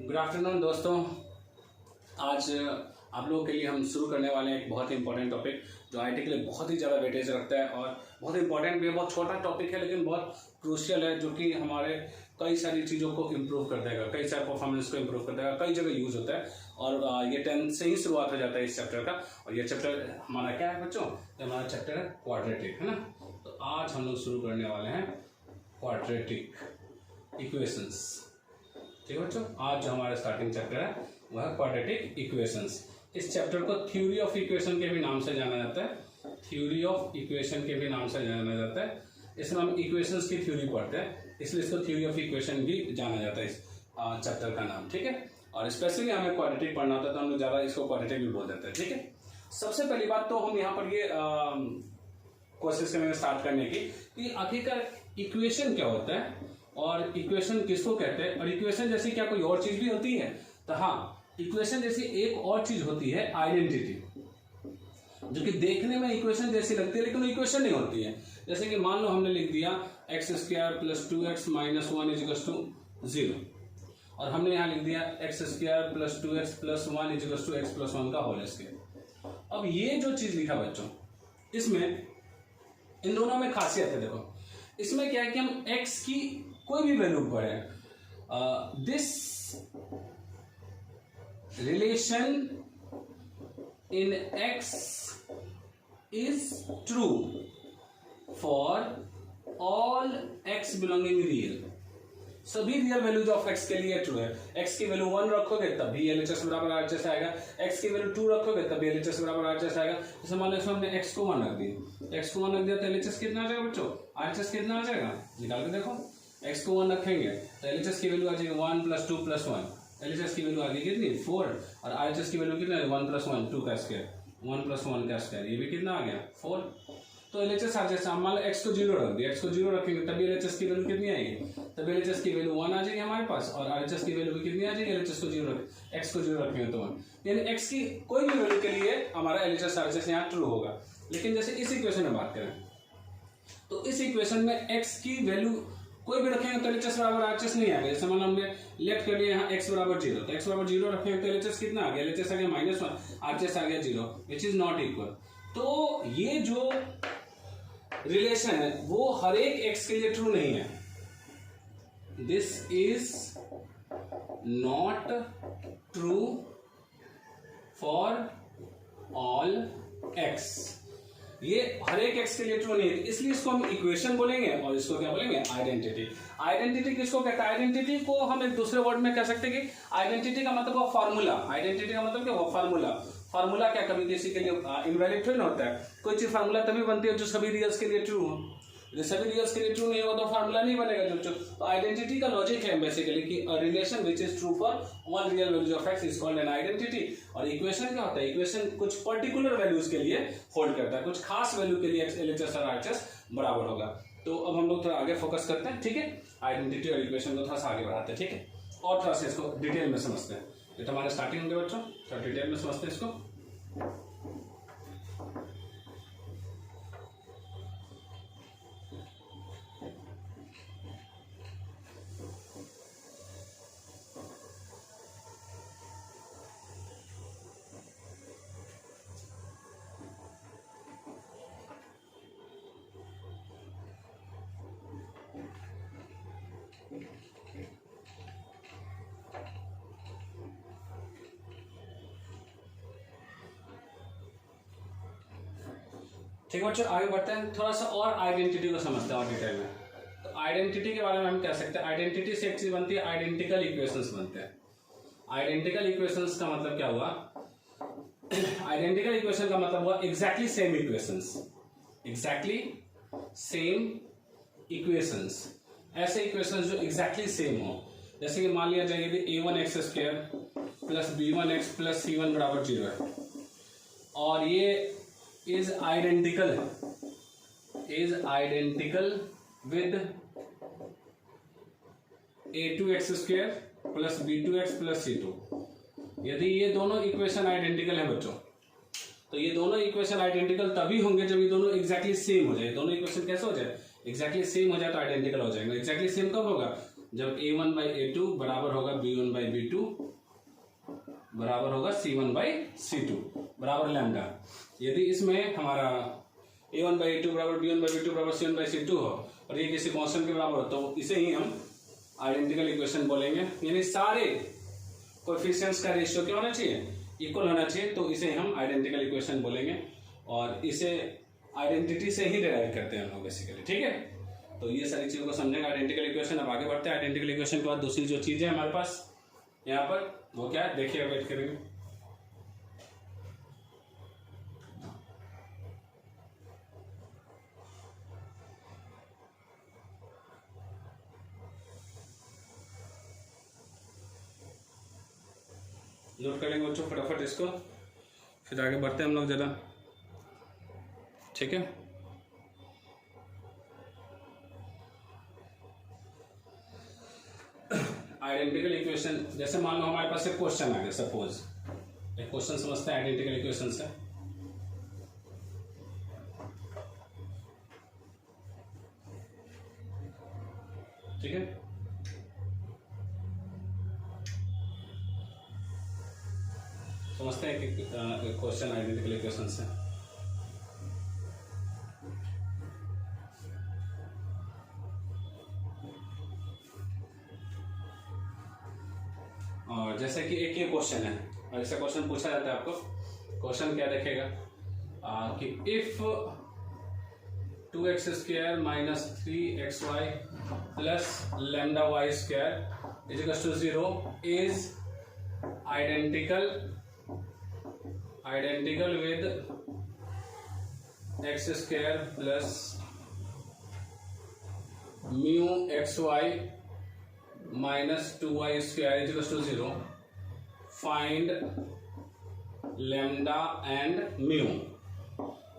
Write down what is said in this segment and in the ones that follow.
Good afternoon दोस्तों। आज आप लोगों के लिए हम शुरू करने वाले हैं एक बहुत ही इंपॉर्टेंट टॉपिक जो आईटी के लिए बहुत ही ज़्यादा वेटेज रखता है और बहुत इंपॉर्टेंट भी है। बहुत छोटा टॉपिक है लेकिन बहुत क्रूशियल है, जो कि हमारे कई सारी चीज़ों को इम्प्रूव कर देगा, कई सारे परफॉर्मेंस को इम्प्रूव कर देगा, कई जगह यूज़ होता है। और ये 10 से ही शुरुआत हो जाता है इस चैप्टर का। और ये चैप्टर हमारा क्या है बच्चों? तो हमारा चैप्टर है क्वाड्रेटिक, है ना। तो आज हम लोग शुरू करने वाले हैं क्वाड्रेटिक इक्वेशंस। ठीक है बच्चों, आज जो हमारा स्टार्टिंग चैप्टर है वह है क्वाड्रेटिक इक्वेशंस। इस चैप्टर को थ्योरी ऑफ इक्वेशन के भी नाम से जाना जाता है, थ्योरी ऑफ इक्वेशन के भी नाम से जाना जाता है। इसमें हम इक्वेशंस की थ्योरी पढ़ते हैं, इसलिए इसको थ्योरी ऑफ इक्वेशन भी जाना जाता है इस चैप्टर का नाम। ठीक है, और स्पेशली हमें क्वाड्रेटिक पढ़ना होता है तो हम लोग ज़्यादा इसको क्वाड्रेटिक भी बोल देते हैं। ठीक है, सबसे पहली बात तो हम यहाँ पर ये कोशिश करेंगे स्टार्ट करने की कि आखिरकार इक्वेशन क्या होता है और इक्वेशन किसको कहते हैं, और इक्वेशन जैसी क्या कोई और चीज भी होती है? तो हाँ, इक्वेशन जैसी एक और चीज होती है आइडेंटिटी, जो कि देखने में इक्वेशन जैसी लगती है लेकिन वो इक्वेशन नहीं होती है। जैसे कि मान लो हमने लिख दिया x² + 2x - 1 = 0, और हमने यहाँ लिख दिया x² + 2x + 1 = x + 1 का होल स्क्वायर। अब ये जो चीज लिखा बच्चों, इसमें इन दोनों में खासियत है। देखो इसमें क्या है कि हम x की कोई भी वैल्यू पढ़े, this relation in x is true for all x belonging real. सभी रियल वैल्यूज ऑफ x के लिए ट्रू है। x की वैल्यू 1 रखोगे तब भी LHS बराबर RHS आएगा, x की वैल्यू 2 रखोगे तब भी LHS बराबर RHS आएगा। जैसे मान लो इसमें हमने x को 1 रख दिया, x को 1 रख दिया तो LHS कितना आ जाएगा बच्चों? RHS कितना आ जाएगा? निकाल के देखो, x को 1 रखेंगे तो LHS की वैल्यू आ जाएगी 1 + 2 + 1। LHS की वैल्यू आ गई कितनी? 4। और RHS की वैल्यू कितना है? 1 + 1 2 का स्क्वायर, 1 + 1 का स्क्वायर, ये भी कितना आ गया? 4। तो LHS RHS मान लो x को 0 रख दिया, x को 0 रखेंगे तभी LHS की वैल्यू कितनी आएगी? तभी LHS की वैल्यू 1 आ जाएगी हमारे पास, और RHS की वैल्यू भी कितनी आ जाएगी? LHS को 0 x को 0 रखेंगे तो 1, यानी x की कोई भी वैल्यू के लिए हमारा LHS RHS यहाँ ट्रू होगा। लेकिन जैसे इस इक्वेशन में बात करें तो इस इक्वेशन में x की वैल्यू कोई भी रखेंगे तो LHS बराबर RHS नहीं आएगा। जैसे मान लो हमने लेट कर लिया यहाँ x बराबर 0, तो x बराबर 0 रखेंगे तो LHS कितना आ गया? LHS आ गया -1, RHS आ गया 0, विच इज नॉट इक्वल। तो ये जो रिलेशन है वो हर एक x के लिए ट्रू नहीं है। This is not true for all x, ये हर एक x के लिए ट्रू नहीं है, इसलिए इसको हम इक्वेशन बोलेंगे और इसको क्या बोलेंगे? आइडेंटिटी। आइडेंटिटी किसको कहता है? आइडेंटिटी को हम एक दूसरे वर्ड में कह सकते हैं कि आइडेंटिटी का मतलब वो फॉर्मूला। आइडेंटिटी का मतलब क्या? वो फॉर्मूला। फॉर्मूला क्या कभी किसी के लिए इनवैलिड थोड़ी ना होता है। कोई चीज फॉर्मूला तभी बनती है जो सभी रियल्स के लिए ट्रू हो। यदि सभी रियल्स के लिए ट्रू नहीं हो तो फॉर्मूला नहीं बनेगा। जो तो आइडेंटिटी का लॉजिक है बेसिकली कि a relation which is true for all real values of x is called an identity. और इक्वेशन क्या होता है? इक्वेशन कुछ पर्टिकुलर वैल्यूज के लिए होल्ड करता है, कुछ खास वैल्यू के लिए LHS और RHS बराबर होगा। तो अब हम लोग थोड़ा आगे फोकस करते हैं। ठीक है, आइडेंटिटी और इक्वेशन को थोड़ा सा आगे बढ़ाते हैं। ठीक है, और थोड़ा सा इसको डिटेल में समझते हैं। ये तो हमारे स्टार्टिंग होंगे बच्चों, थोड़ा डिटेल में समझते हैं इसको। ठीक है बच्चों, आगे बढ़ते हैं, थोड़ा सा और आइडेंटिटी को समझते हैं और डिटेल में। तो आइडेंटिटी के बारे में हम कह सकते हैं, आइडेंटिटी से एक चीज बनती है, आइडेंटिकल इक्वेशंस बनते हैं। आइडेंटिकल इक्वेशंस का मतलब क्या हुआ? आइडेंटिकल इक्वेशन का मतलब हुआ exactly same equations, exactly same equations. ऐसे इक्वेशंस जो एग्जैक्टली सेम हो, जैसे कि मान लिया जाए यदि a1x² + b1x + c1 = 0 है और ये is identical with a2x² + b2x + c2। यदि ये दोनों इक्वेशन आइडेंटिकल है बच्चों, तो ये दोनों इक्वेशन आइडेंटिकल तभी होंगे जब ये दोनों एग्जैक्टली सेम हो जाए। दोनों इक्वेशन कैसे हो जाए? एग्जैक्टली सेम हो जाए तो आइडेंटिकल हो जाएंगे। एग्जैक्टली सेम कब होगा? जब a1 बाई a2 बराबर होगा b1 बाई b2 बराबर होगा c1 बाई c2 बराबर लैम्डा। यदि इसमें हमारा a1 बाई a2 बराबर b1 बाई b2 बराबर c1 बाई c2 हो और ये किसी कांस्टेंट के बराबर हो तो इसे ही हम आइडेंटिकल इक्वेशन बोलेंगे। यानी सारे कोएफिशिएंट्स का रेशियो क्या होना चाहिए, इक्वल होना चाहिए, तो इसे हम आइडेंटिकल इक्वेशन बोलेंगे और इसे आइडेंटिटी से ही डिराइव करते हैं हम लोग बेसिकली। ठीक है, तो ये सारी चीज़ों को समझेंगे आइडेंटिकल इक्वेशन। अब आगे बढ़ते हैं। आइडेंटिकल इक्वेशन के बाद दूसरी जो चीज़ है हमारे पास यहाँ पर वो क्या है, देखिए वेट करेंगे। नोट कर लेंगे बच्चों फटाफट इसको, फिर आगे बढ़ते हैं हम लोग जरा। ठीक है, आइडेंटिकल इक्वेशन जैसे मान लो हमारे पास एक क्वेश्चन आ गया, सपोज एक क्वेश्चन समझते हैं आइडेंटिकल इक्वेशन से। ठीक है, समझते हैं कि क्वेश्चन आइडेंटिकल इक्वेशन से। और जैसे कि एक ये क्वेश्चन है और ऐसा क्वेश्चन पूछा जाता है आपको, क्वेश्चन क्या देखेगा कि if 2x square minus 3xy plus lambda Y square is equal to 0 is identical with x square plus mu xy minus 2y square is equal to 0, find lambda and mu.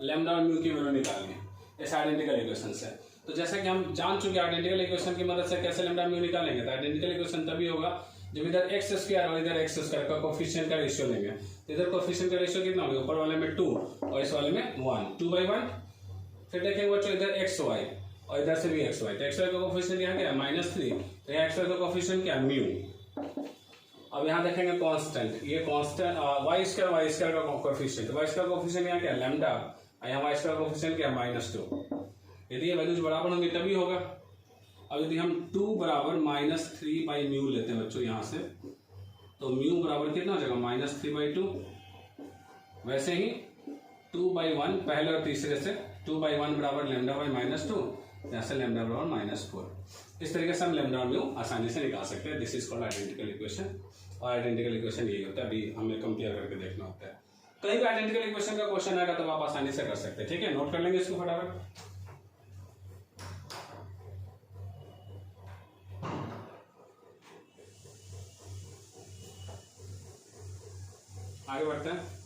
Lambda और mu की value निकालनी है इस identical equation से। तो जैसा कि हम जान चुके आइडेंटिकल इक्वेशन की मदद से कैसे लैम्डा म्यू निकालेंगे, तो आइडेंटिकल इक्वेशन तभी होगा जब इधर एक्स स्क्वायर और इधर एक्स स्क्वायर का कोफिशिएंट का रेशियो लेंगे। तो इधर कोफिशिएंट का रेशियो कितना होगा, ऊपर वाले में 2 और इस वाले में 1, 2/1। फिर देखेंगे बच्चों इधर एक्स वाई और इधर से भी एक्स वाई, तो एक्स वाई का कोफिशिएंट यहाँ क्या है -3, तो यहाँ एक्स वाई का कोफिशिएंट क्या है म्यू। अब यहाँ देखेंगे कांस्टेंट, ये कांस्टेंट वाई स्क्वायर का कोफिशिएंट, वाई स्क्वायर का कोफिशिएंट यहाँ क्या है लैम्डा, यहाँ वाई स्क्वायर का कोफिशिएंट क्या है -2। यदि ये वैल्यूज बराबर होंगे तभी होगा। अब यदि हम 2 बराबर -3 बाई म्यू लेते हैं बच्चों यहाँ से, तो म्यू बराबर कितना हो जाएगा -3/2। वैसे ही 2/1 पहले और तीसरे से 2/1 बराबर लैम्डा बाई -2, यहाँ से लैम्डा बराबर -4। इस तरीके से हम लैम्डा और म्यू आसानी से निकाल सकते हैं। This is called identical equation. और आइडेंटिकल इक्वेशन यही होता है, अभी हमें कंपेयर करके देखना होता है। कहीं भी आइडेंटिकल इक्वेशन का क्वेश्चन आएगा तो आप आसानी से कर सकते हैं। ठीक है, नोट कर लेंगे इसको फटाफट। आगे बढ़ते हैं।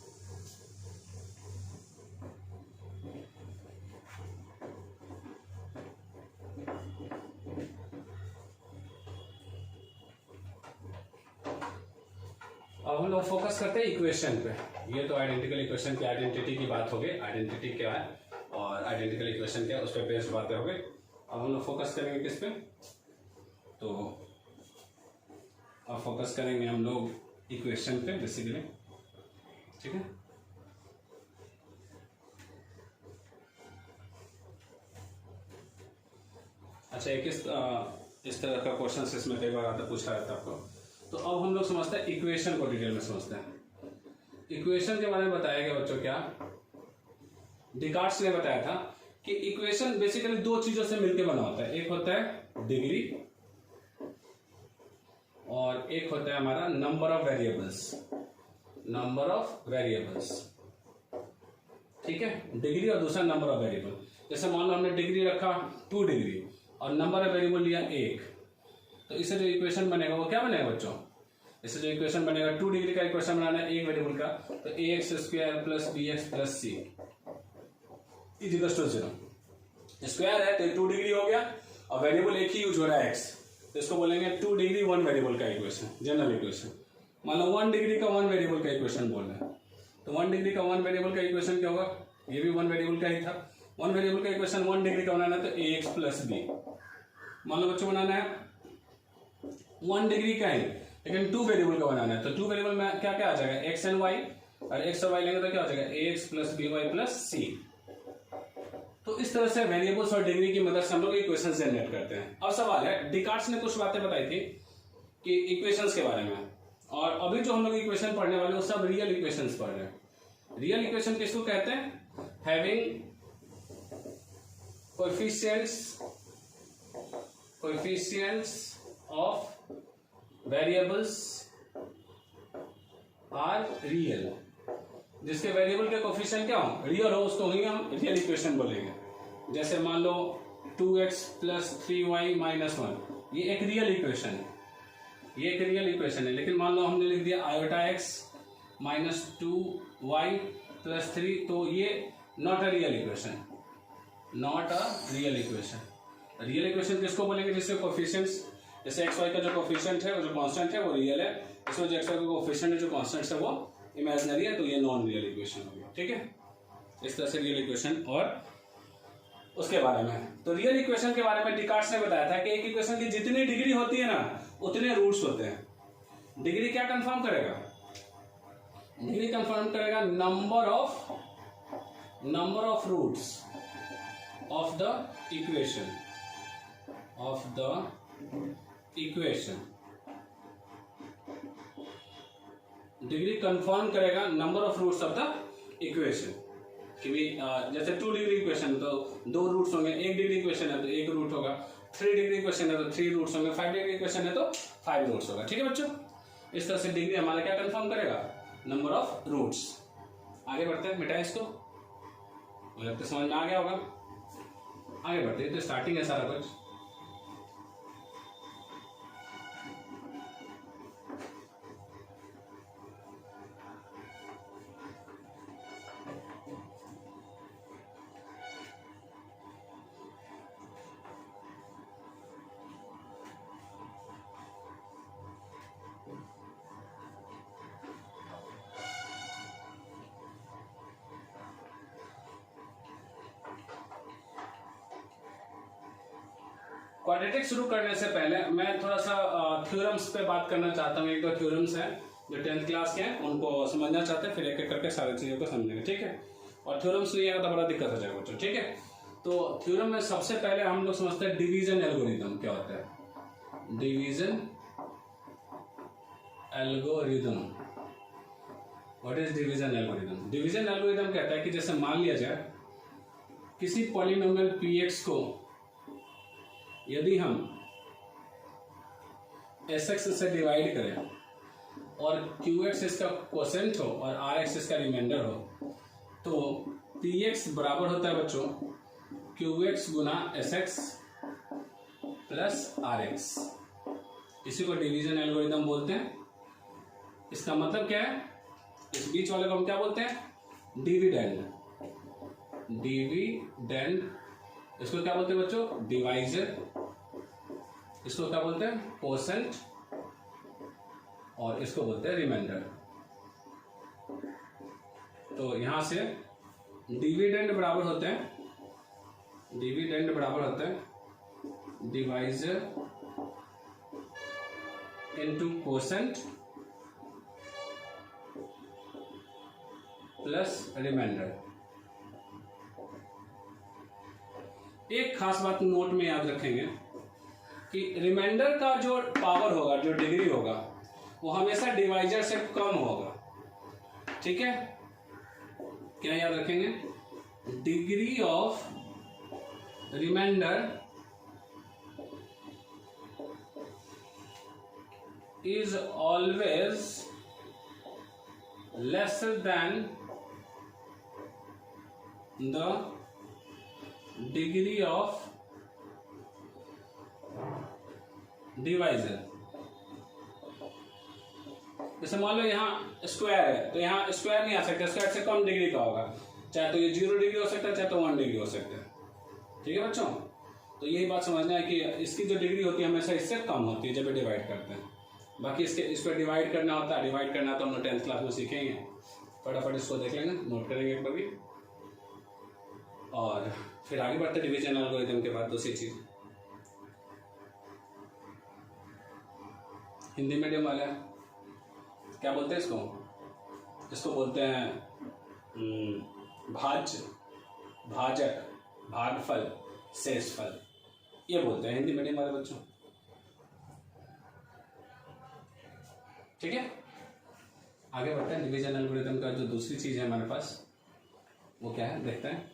अब हम लोग फोकस करते हैं इक्वेशन पे। ये तो आइडेंटिकल इक्वेशन की आइडेंटिटी की बात हो गई, आइडेंटिटी क्या है और आइडेंटिकल इक्वेशन क्या है उस पर बेस्ड बातें हो गई। अब हम लोग फोकस करेंगे किस पे, तो अब फोकस करेंगे हम लोग इक्वेशन पे बेसिकली। ठीक है, अच्छा एक इस तरह का क्वेश्चन इसमें कई बार आता पूछा जाता है आपको। तो अब हम लोग समझते हैं इक्वेशन को, डिटेल में समझते हैं। इक्वेशन के बारे में बताया गया बच्चों क्या, डिकार्ट्स ने बताया था कि इक्वेशन बेसिकली दो चीजों से मिलकर बना होता है। एक होता है डिग्री और एक होता है हमारा नंबर ऑफ वेरिएबल्स। ठीक है, डिग्री और दूसरा नंबर ऑफ वेरिएबल। जैसे मान लो हमने डिग्री रखा 2 डिग्री और नंबर ऑफ वेरिएबल लिया 1, तो इससे जो इक्वेशन बनेगा वो क्या बनेगा बच्चों, इससे जो इक्वेशन बनेगा 2 डिग्री का इक्वेशन बनाना है एक वेरिएबल का, तो ax square plus bx plus c is equal to 0। Square है तो 2 डिग्री हो गया और वेरिएबल एक ही यूज हो रहा है x, तो इसको बोलेंगे 2 डिग्री 1 वेरिएबल का इक्वेशन, जनरल इक्वेशन। मान लो 1 डिग्री का 1 वेरिएबल का इक्वेशन बोल रहे हैं, तो 1 डिग्री का 1 वेरिएबल का इक्वेशन क्या होगा, ये भी 1 वेरिएबल का ही था। 1 वेरिएबल का इक्वेशन 1 डिग्री का बनाना है तो ax प्लस b। मान लो बच्चों बनाना है 1 डिग्री का ही, लेकिन 2 वेरिएबल का बनाना है। तो 2 वेरिएबल में क्या क्या आ जाएगा, एक्स एंड वाई, और एक्स और वाई लेंगे तो क्या हो जाएगा, A X plus B Y plus C. तो इस तरह से वेरिएबल्स और डिग्री की मदद से हम लोग इक्वेशन जनरेट करते हैं। अब सवाल है, डिकार्ड्स ने कुछ बातें बताई थी कि इक्वेशंस के बारे में, और अभी जो हम लोग इक्वेशन पढ़ने वाले वो सब रियल इक्वेशंस पढ़ रहे हैं। रियल इक्वेशन किसको कहते हैं, having coefficients of variables are real, जिसके वेरिएबल के कोफिशिएंट क्या हो, रियल हो, उसको ही हम रियल इक्वेशन बोलेंगे। जैसे मान लो 2x प्लस 3y माइनस 1, ये एक रियल इक्वेशन है, ये एक रियल इक्वेशन है। लेकिन मान लो हमने लिख दिया iota x minus 2y plus 3, तो ये not a real equation, not a real equation. Real equation किसको बोलेंगे, जिसके कोफिशिएंट्स, जैसे एक्स वाई का जो कोफिशिएंट है, वो जो कांस्टेंट है वो रियल है, इसमें जो एक्स वाई का कोफिशिएंट है जो कांस्टेंट है वो इमेजिनरी है, तो ये नॉन रियल इक्वेशन हो गया। ठीक है, इस तरह से रियल इक्वेशन और उसके बारे में। तो रियल इक्वेशन के बारे में डिकार्ड्स ने बताया था कि एक इक्वेशन की जितनी डिग्री होती है ना, उतने रूट्स होते हैं। डिग्री क्या कंफर्म करेगा, डिग्री कंफर्म करेगा number of roots of the equation, degree confirm करेगा number of roots of the equation. कि भी जैसे 2 डिग्री इक्वेशन तो 2 रूट्स होंगे, 1 डिग्री इक्वेशन है तो 1 रूट होगा, 3 डिग्री इक्वेशन है तो 3 रूट्स होंगे, 5 डिग्री इक्वेशन है तो 5 रूट्स होगा। ठीक है बच्चों, इस तरह से डिग्री हमारा क्या कंफर्म करेगा, नंबर ऑफ रूट्स। आगे बढ़ते हैं, मिटाएं इसको, मुझे तो समझ में आ गया होगा। आगे बढ़ते हैं, तो स्टार्टिंग है सारा कुछ। क्वाड्रेटिक शुरू करने से पहले मैं थोड़ा सा थ्योरम्स पे बात करना चाहता हूँ। एक दो थ्योरम्स हैं जो 10th क्लास के हैं, उनको समझना चाहते हैं, फिर एक एक करके सारी चीज़ों को समझेंगे। ठीक है, और थ्योरम्स नहीं आएगा तो बड़ा दिक्कत हो जाएगा बच्चों। ठीक है, तो थ्योरम में सबसे पहले हम लोग समझते हैं डिवीजन एल्गोरिथम क्या होता है। Division algorithm, what is division algorithm. Division algorithm कहता है कि जैसे मान लिया जाए किसी पॉलिनोमियल px को यदि हम sx से डिवाइड करें और qx इसका क्वोशेंट हो और rx इसका रिमाइंडर हो, तो px बराबर होता है बच्चों qx गुना sx प्लस rx। इसी को डिवीजन एल्गोरिथम बोलते हैं। इसका मतलब क्या है, इस बीच वाले को हम क्या बोलते हैं, डिविडेंड। डिविडेंड, इसको क्या बोलते हैं बच्चों, डिवाइजर। इसको क्या बोलते हैं, क्वोशेंट, और इसको बोलते हैं रिमाइंडर। तो यहां से डिविडेंड बराबर होते हैं, डिविडेंड बराबर होते हैं divisor into quotient plus remainder. एक खास बात नोट में याद रखेंगे कि रिमाइंडर का जो पावर होगा, जो डिग्री होगा, वो हमेशा डिवाइजर से कम होगा। ठीक है, क्या याद रखेंगे, degree of remainder is always lesser than the degree of divisor. जैसे मान लो यहाँ स्क्वायर है, तो यहाँ स्क्वायर नहीं आ सकता, स्क्वायर से कम डिग्री का होगा, चाहे तो ये 0 डिग्री हो सकता है, चाहे तो 1 डिग्री हो सकता है। ठीक है बच्चों, तो यही बात समझना है कि इसकी जो डिग्री होती है हमेशा इससे कम होती है जब ये डिवाइड करते हैं। बाकी इस पर डिवाइड करना होता है, डिवाइड करना तो हम लोग 10th क्लास में सीखेंगे, फटाफट इसको देख लेंगे, नोट करेंगे एक बार भी, और फिर आगे बढ़ते डिवीजन एल्गोरिथम के बाद दूसरी चीज। हिंदी मीडियम वाले क्या बोलते हैं इसको? इसको बोलते हैं भाज्य, भाजक, भागफल, शेषफल, ये बोलते हैं हिंदी मीडियम वाले बच्चों। ठीक है, आगे बढ़ते हैं। डिवीजन एल्गोरिथम का जो दूसरी चीज है हमारे पास वो क्या है देखते हैं।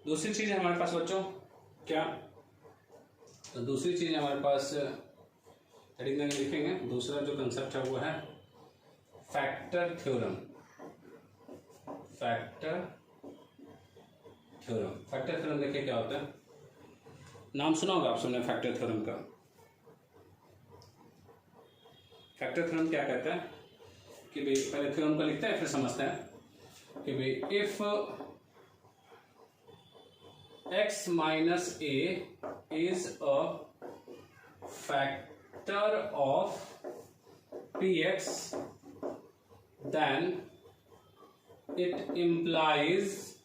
दूसरी चीज है हमारे पास बच्चों क्या? तो दूसरी चीज हमारे पास हेडिंग में लिखेंगे। दूसरा जो कंसेप्ट है वो है factor theorem. Factor theorem, factor theorem देखिए क्या होता है। नाम सुना होगा आप सबने फैक्टर थ्योरम का। फैक्टर थ्योरम क्या कहता है कि भाई पहले थ्योरम को लिखते हैं फिर समझते हैं कि भाई if x minus a is a factor of px, then it implies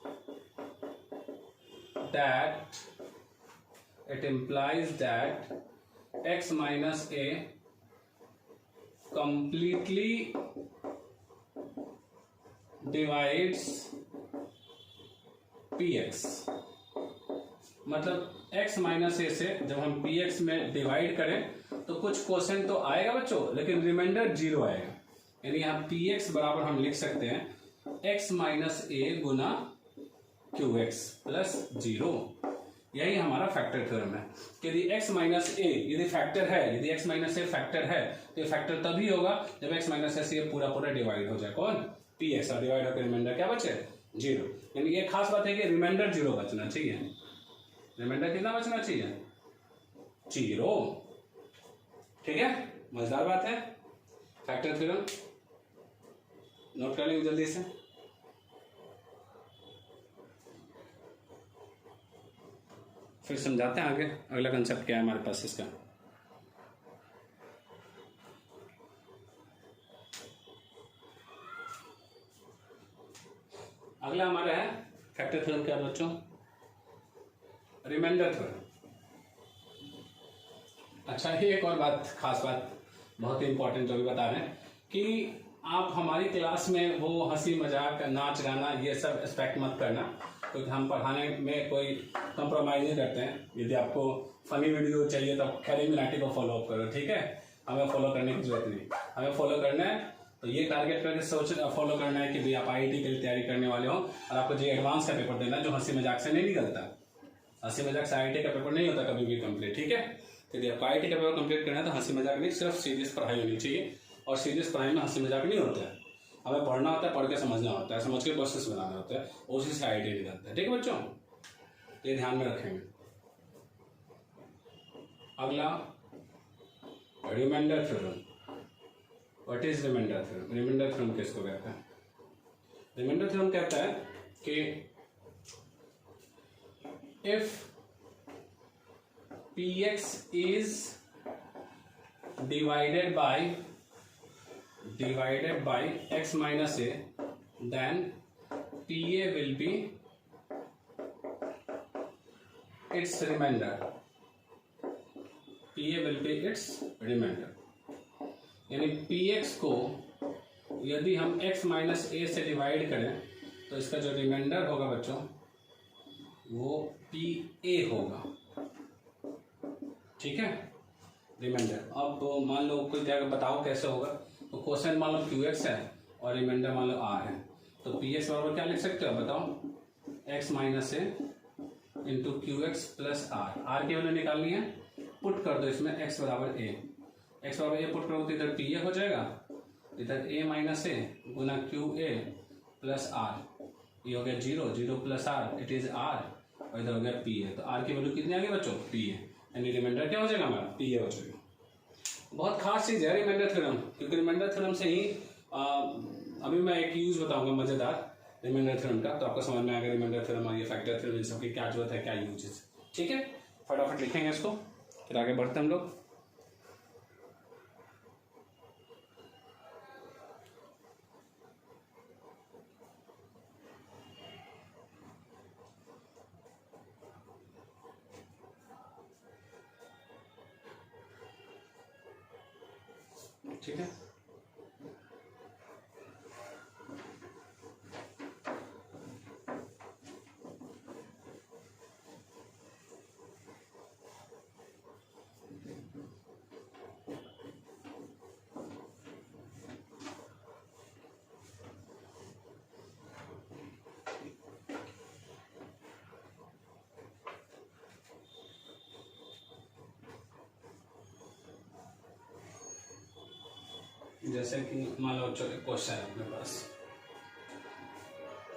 that x minus a completely divides px। मतलब x माइनस ए से जब हम px में डिवाइड करें तो कुछ क्वेश्चन तो आएगा बच्चों, लेकिन रिमाइंडर 0 आएगा। यानी यहाँ px बराबर हम लिख सकते हैं x माइनस ए गुना qx प्लस 0। यही हमारा फैक्टर थ्योरम है कि यदि x माइनस ए यदि फैक्टर है, यदि x माइनस ए फैक्टर है तो ये फैक्टर तभी होगा जब x माइनस ए से ये पूरा पूरा डिवाइड हो जाए। कौन? px, और डिवाइड होकर रिमाइंडर क्या बचे? 0। यानी ये खास बात है कि रिमाइंडर 0 बचना चाहिए। रिमाइंडर कितना बचना चाहिए? 0। ठीक है, मजेदार बात है। फैक्टर थ्योरम नोट कर लेंगे जल्दी से। फिर समझाते हैं आगे अगला कंसेप्ट क्या है हमारे पास इसका। अगला हमारा है फैक्टर थ्योरम क्या बच्चों? Remainder theorem. अच्छा, ये एक और बात, खास बात, बहुत ही इंपॉर्टेंट जो भी बता रहे हैं कि आप हमारी क्लास में वो हंसी मजाक नाच गाना ये सब एक्सपेक्ट मत करना, क्योंकि हम पढ़ाने में कोई कंप्रोमाइज नहीं करते हैं। यदि आपको फनी वीडियो चाहिए तो खरी मिनाटी को फॉलो अप करो, ठीक है। हमें फॉलो करने की जरूरत नहीं, हमें फॉलो करना है तो ये टारगेट करके सोच फॉलो करना है कि भाई आप IIT के लिए तैयारी करने वाले हो और आपको जो एडवांस का पेपर देना है जो हंसी मजाक से नहीं निकलता। हंसी मजाक से IIT का पेपर नहीं होता कभी भी कंप्लीट, ठीक है। तो यदि आपको IIT का पेपर कंप्लीट करना है तो हंसी मजाक नहीं, सिर्फ सीरियस पढ़ाई होनी चाहिए। और सीरियस पढ़ाई में हंसी मजाक नहीं होता है, हमें पढ़ना होता है, पढ़ के समझना होता है, समझ के क्वेश्चंस बनाना होता है, उसी से IIT निकलता है। ठीक है बच्चों, ये ध्यान में रखेंगे। अगला remainder theorem. What is remainder theorem? Remainder theorem किसको कहते हैं? रिमाइंडर थ्योरम कहता है कि if px is divided by x minus a, then pa will be its remainder. pa will be its remainder. यानी px को यदि हम x माइनस ए से डिवाइड करें तो इसका जो रिमाइंडर होगा बच्चों वो pa होगा। ठीक है, रिमाइंडर। अब मान लो कोई जगह बताओ कैसे होगा, तो क्वेश्चन मान लो qx है और रिमाइंडर मान लो r है, तो px बराबर क्या लिख सकते हो बताओ? x माइनस ए इंटू qx प्लस r की वैल्यू निकालनी है, पुट कर दो इसमें x बराबर a। x बराबर a पुट करो तो इधर pa हो जाएगा, इधर a minus A Guna qa plus r, ये हो गया 0, 0 plus r, it is r। और इधर हो गया पी है, तो आर की वैल्यू कितनी आ गई बच्चों, पी है, यानी रिमाइंडर क्या हो जाएगा हमारा, पी है हो जाएगा। बहुत खास चीज़ है रिमाइंडर थ्योरम, क्योंकि रिमाइंडर थ्योरम से ही अभी मैं एक यूज बताऊंगा मजेदार रिमाइंडर थ्योरम का, तो आपको समझ में आएगा रिमाइंडर थ्योरम और ये फैक्टर थ्योरम इन सब की क्या जरूरत है, क्या यूजेस। ठीक है, फटाफट लिखेंगे इसको, फिर आगे बढ़ते हम लोग। ठीक है, जैसे कि मान लो क्वेश्चन है अपने पास,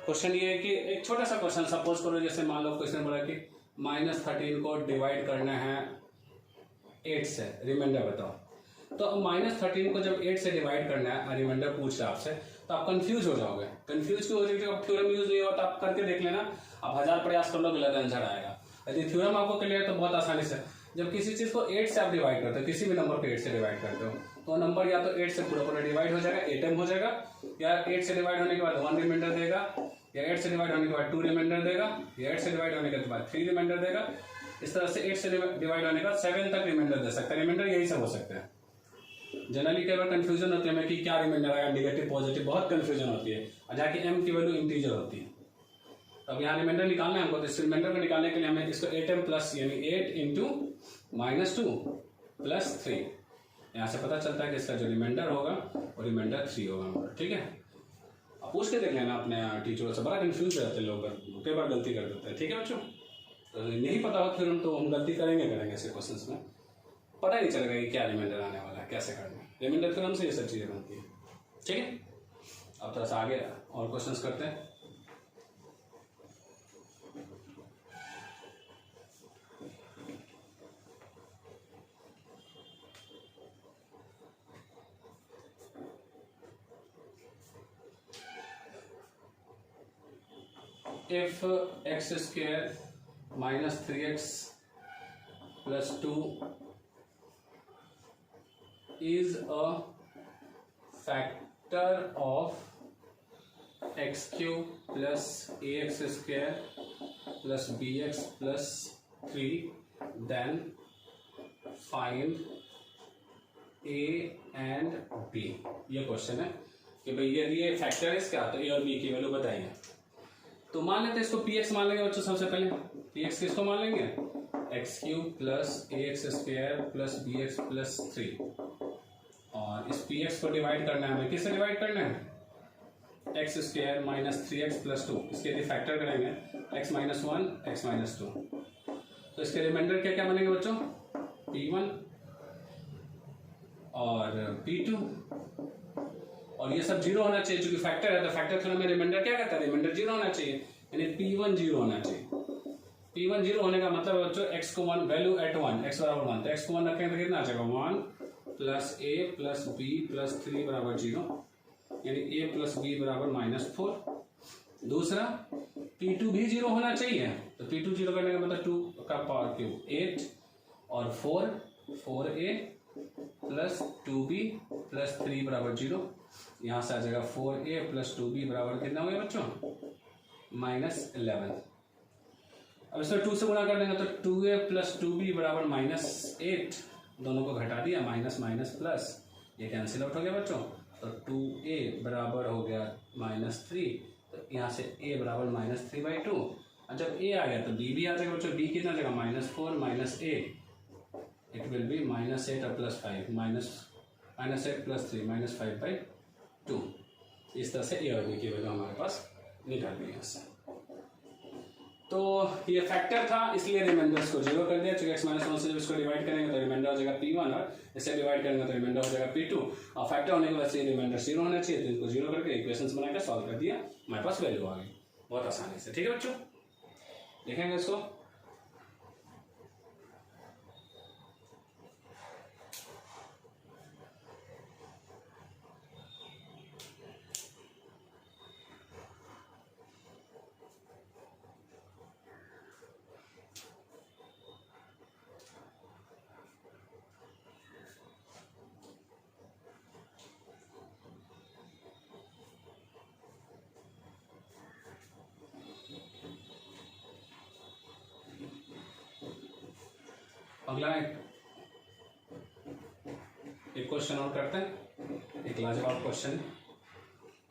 क्वेश्चन ये है कि एक छोटा सा क्वेश्चन सपोज करो, जैसे मान लो क्वेश्चन बोला कि -13 को डिवाइड करना है 8 से, रिमाइंडर बताओ। तो अब -13 को जब 8 से डिवाइड करना है, रिमाइंडर पूछ रहा है आपसे, तो आप कंफ्यूज हो जाओगे। कंफ्यूज क्यों हो जाएगी, जब थ्योरम यूज नहीं होता, आप करके देख लेना, आप 1000 प्रयास कर लो, गलत आंसर आएगा। यदि थ्योरम आपको क्लियर है तो बहुत आसानी से, जब किसी चीज को 8 से आप डिवाइड करते हो, किसी भी नंबर को 8 से डिवाइड करते हो, तो नंबर या तो 8 से पूरा डिवाइड हो जाएगा, 8m हो जाएगा, या 8 से डिवाइड होने के बाद 1 रिमाइंडर देगा, या 8 से डिवाइड होने के बाद 2 रिमाइंडर देगा, या 8 से डिवाइड होने के बाद 3 रिमाइंडर देगा। इस तरह से 8 से डिवाइड होने के बाद 7 तक रिमाइंडर दे सकता है। रिमाइंडर यही सब हो सकते हैं। जनरली कई बार कंफ्यूजन होती है कि क्या रिमाइंडर आएगा, नेगेटिव पॉजिटिव, बहुत कंफ्यूजन होती है, और जाके m की वैल्यू इंटीजर होती है। अब यहाँ रिमाइंडर निकालना है हमको, तो इस रिमाइंडर को निकालने के लिए हमें इसको 8m प्लस यानी 8 इंटू -2 प्लस 3, यहाँ से पता चलता है कि इसका जो रिमाइंडर होगा वो रिमाइंडर 3 होगा हमारा। ठीक है, आप पूछ के देख लेना अपने टीचरों से, बड़ा कंफ्यूज रहते हैं लोग, कई बार गलती कर देते हैं। ठीक है बच्चों, तो नहीं पता हो फिर हम तो हम गलती करेंगे ऐसे क्वेश्चन में, पता ही नहीं चलेगा कि क्या रिमाइंडर आने वाला है, कैसे करना है। रिमाइंडर थ्योरम से ये सब चीज़ें बनती है। ठीक है, अब थोड़ा सा आगे और क्वेश्चंस करते हैं। if x square minus 3x plus 2 is a factor of x cube plus ax square plus bx plus 3, then find a and b। ये क्वेश्चन है कि भाई यदि ये फैक्टर है इसका, तो a और b की वैल्यू बताइए। तो मान लेते हैं इसको px मान लेंगे बच्चों। सबसे पहले px किसको मान लेंगे, x cube plus ax square plus bx plus 3, और इस px को डिवाइड करना है हमें, किससे डिवाइड करना है, x square minus 3x plus 2, इसके यदि फैक्टर करेंगे x माइनस 1 x माइनस 2, तो इसके रिमाइंडर क्या क्या बनेंगे बच्चों, p1 और p2, और ये सब जीरो होना चाहिए, क्योंकि फैक्टर है, तो फैक्टर थ्योरम में रिमाइंडर क्या कहता है, रिमाइंडर जीरो होना चाहिए, यानी p1 जीरो होना चाहिए। p1 जीरो होने का मतलब है बच्चों x को 1 वैल्यू एट 1, x बराबर 1, तो x को 1 रखेंगे तो कितना आ जाएगा 1 plus a plus b plus 3 बराबर 0, यानी a प्लस b बराबर -4। दूसरा p2 भी जीरो होना चाहिए, तो p2 जीरो करने का मतलब 2 का पावर क्यूब 8 और 4a प्लस 2b प्लस 3 बराबर 0, यहाँ से आ जाएगा 4a प्लस 2b बराबर कितना हो गया बच्चों, -11। अब इसमें 2 से गुणा कर देंगे तो 2a प्लस 2b बराबर -8, दोनों को घटा दिया, माइनस माइनस प्लस, ये कैंसिल आउट हो गया बच्चों, तो 2a बराबर हो गया -3, तो यहाँ से a बराबर -3/2, और जब a आ गया तो b भी आ जाएगा बच्चों, b कितना आ जाएगा -4 minus a, it will be -8 और +5, -8 + 3 -5/2। इस तरह से ए और बी की वैल्यू हमारे पास निकाल दी है। तो ये फैक्टर था, इसलिए रिमाइंडर्स को जीरो कर दिया, क्योंकि x-1 से जब इसको डिवाइड करेंगे तो रिमाइंडर हो जाएगा p1, और इसे डिवाइड करेंगे तो रिमाइंडर हो जाएगा p2, और फैक्टर होने के बाद से रिमाइंडर जीरो होना चाहिए, तो इनको जीरो करके इक्वेशंस बनाकर सॉल्व कर दिया, हमारे पास वैल्यू आ गई बहुत आसानी से। ठीक है बच्चों, देखेंगे इसको। अगला एक क्वेश्चन और करते हैं, एक लाजवाब क्वेश्चन,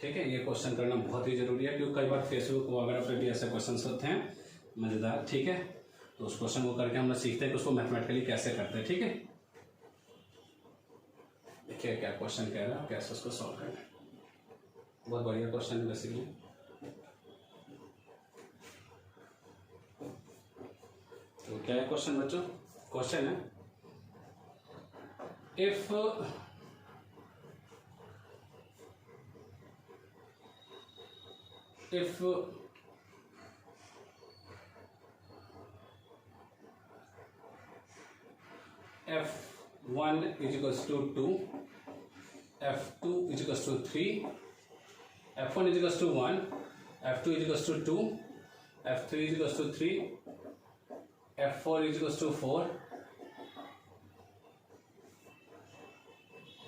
ठीक है। ये क्वेश्चन करना बहुत ही जरूरी है क्योंकि कई बार फेसबुक वगैरह पे भी ऐसे क्वेश्चन होते हैं मज़ेदार, ठीक है। तो उस क्वेश्चन को करके हम लोग सीखते हैं कि उसको मैथमेटिकली कैसे करते हैं, ठीक है। देखिए क्या क्वेश्चन कह रहा है, कैसे उसको सॉल्व करना है। बहुत बढ़िया क्वेश्चन है बेसिकली। तो क्या है क्वेश्चन बच्चों? क्वेश्चन है if f1 is equals to 2, f2 is equals to 3, f1 is equals to 1, f2 is equals to 2, f3 is equals to 3, f4 is equals to 4,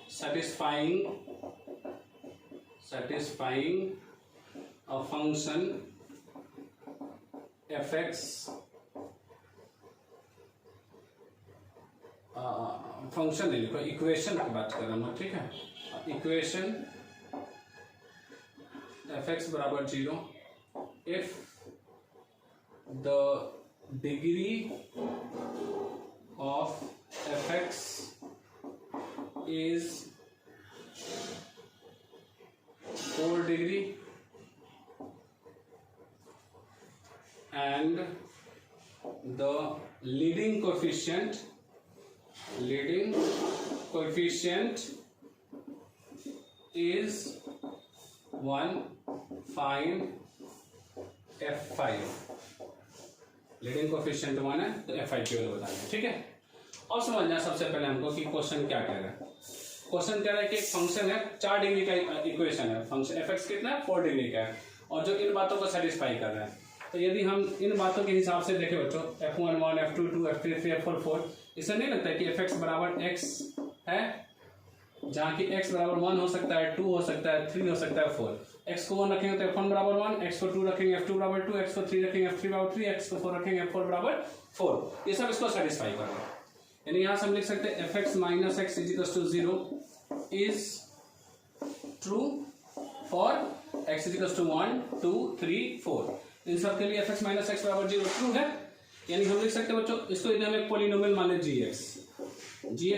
satisfying a function fx function नहीं लिखो, equation की बात कर रहा हूँ, ठीक है। Equation fx बराबर 0 if the degree of fx is 4 degree and the leading coefficient is 1, find f5। Leading coefficient 1 है तो f5 की वैल्यू बताना है, ठीक है। अब समझना सबसे पहले हमको कि क्वेश्चन क्या कह रहा है। क्वेश्चन कह रहा है कि एक फंक्शन है 4 डिग्री का इक्वेशन है, फंक्शन fx कितना है 4 डिग्री का है और जो इन बातों को सेटिस्फाई कर रहा है। तो यदि हम इन बातों के हिसाब से देखें बच्चों, f1 1, f2 2, f3 3, f4 4, इससे नहीं लगता है कि fx बराबर x है, जहाँ की x बराबर 1 हो सकता है, 2 हो सकता है, 3 हो सकता है, 4। x को 1 रखेंगे तो f1 बराबर 1, x को 2 रखेंगे f2 बराबर 2, x को 3 रखेंगे f3 बराबर 3, x को 4 रखेंगे f4 बराबर 4। ये सब इसको सेटिस्फाई कर रहा है। यानी यहाँ से हम लिख सकते हैं fx minus x is equal to 0 is true for x is equal to 1, 2, 3, 4। इन सब के लिए fx माइनस x बराबर 0 ट्रू है। यानी हम लिख सकते हैं बच्चों, इसको यदि हम एक पॉलिनोमियल मान ले gx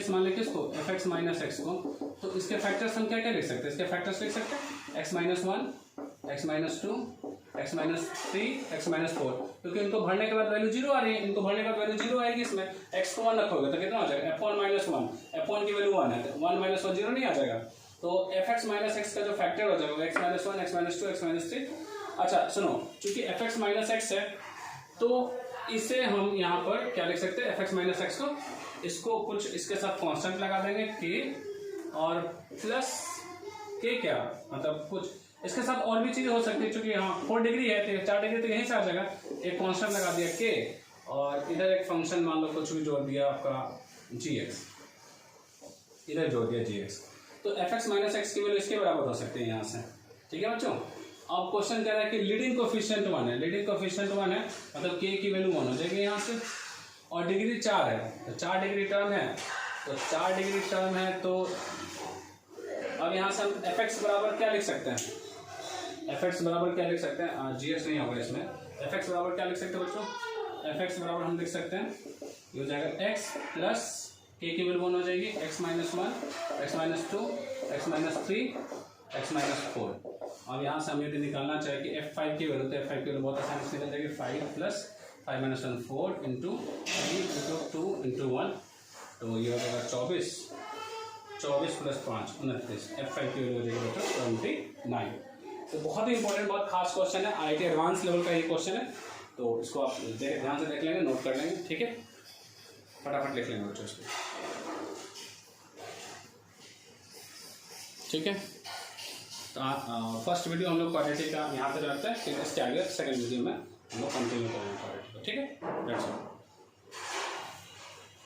मान ले किसको, fx माइनस x को, तो इसके फैक्टर्स हम क्या क्या लिख सकते हैं? इसके फैक्टर्स लिख सकते हैं x minus 1, x minus 2, x minus 3, x minus 4, क्योंकि इनको भरने के बाद वैल्यू 0 आ रही है, इनको भरने के बाद वैल्यू 0 आएगी। इसमें x को 1 रखोगे तो कितना हो जाएगा, f1 माइनस 1, f1 की वैल्यू 1 है तो 1 माइनस 1 0 नहीं आ जाएगा। तो fx माइनस x का जो फैक्टर हो जाएगा x minus 1, x minus 2, x minus 3। अच्छा सुनो, चूंकि fx माइनस x है तो इसे हम यहाँ पर क्या लिख सकते हैं, fx माइनस x को, इसको कुछ इसके साथ कांस्टेंट लगा देंगे k और प्लस k, क्या मतलब कुछ इसके साथ और भी चीजें हो सकती है, क्योंकि यहाँ 4 डिग्री है तो 4 डिग्री तो यहीं से आ जाएगा। एक कांस्टेंट लगा दिया k और इधर एक फंक्शन मान लो कुछ भी जोड़ दिया आपका gx, इधर जोड़ दिया gx, तो fx माइनस x की वैल्यू इसके बराबर हो सकती है यहाँ से, ठीक है बच्चों। अब क्वेश्चन कह रहा है कि लीडिंग कोएफिशिएंट 1 है, लीडिंग कोएफिशिएंट 1 है मतलब k की वैल्यू 1 हो जाएगी यहाँ से, और डिग्री 4 है तो 4 डिग्री टर्म है, तो 4 डिग्री टर्म है तो अब यहाँ से हम fx बराबर क्या लिख सकते हैं, fx बराबर क्या लिख सकते हैं, gx नहीं होगा इसमें, fx बराबर क्या लिख सकते हैं बच्चों, fx बराबर हम लिख सकते हैं ये हो जाएगा x प्लस k की वैल्यू 1 हो जाएगी, x minus 1, x minus 2, x minus 3, x minus 4। अब यहाँ से हम यदि निकालना चाहे कि f5 की वैल्यू, तो f5 की वैल्यू बहुत आसानी से निकल जाएगी, 5 plus 5 minus 1 4 into 3 into 2 into 1, तो ये हो जाएगा 24, 24 प्लस 5 29, f5 की वैल्यू हो जाएगी बच्चों 29। तो बहुत ही इंपॉर्टेंट, बहुत खास क्वेश्चन है, IIT एडवांस लेवल का ये क्वेश्चन है। तो इसको आप ध्यान से देख लेंगे, नोट कर लेंगे, ठीक है। फटाफट लिख लेंगे बच्चों इसको, ठीक है। तो फर्स्ट वीडियो हम लोग क्वाड्रेटिक का यहाँ पे रखते हैं, फिर इसके आगे सेकंड वीडियो में हम लोग कंटिन्यू करेंगे क्वाड्रेटिक को, ठीक है। That's all.